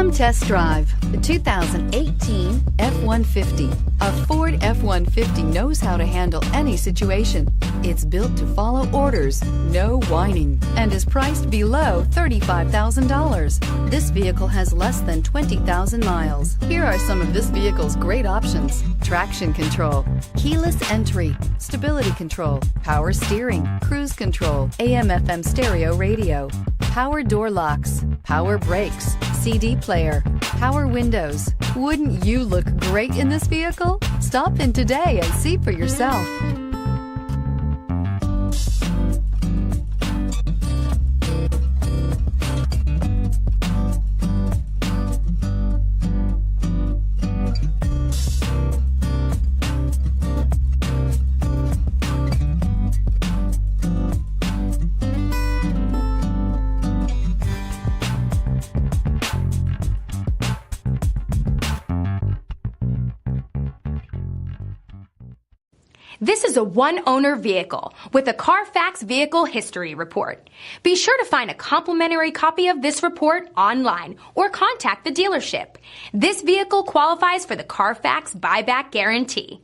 Come test drive the 2018 F-150. A Ford F-150 knows how to handle any situation. It's built to follow orders, no whining, and is priced below $35,000. This vehicle has less than 20,000 miles. Here are some of this vehicle's great options: traction control, keyless entry, stability control, power steering, cruise control, AM/FM stereo radio, power door locks, power brakes, CD player, power windows. Wouldn't you look great in this vehicle? Stop in today and see for yourself. This is a one-owner vehicle with a Carfax Vehicle History Report. Be sure to find a complimentary copy of this report online or contact the dealership. This vehicle qualifies for the Carfax Buyback Guarantee.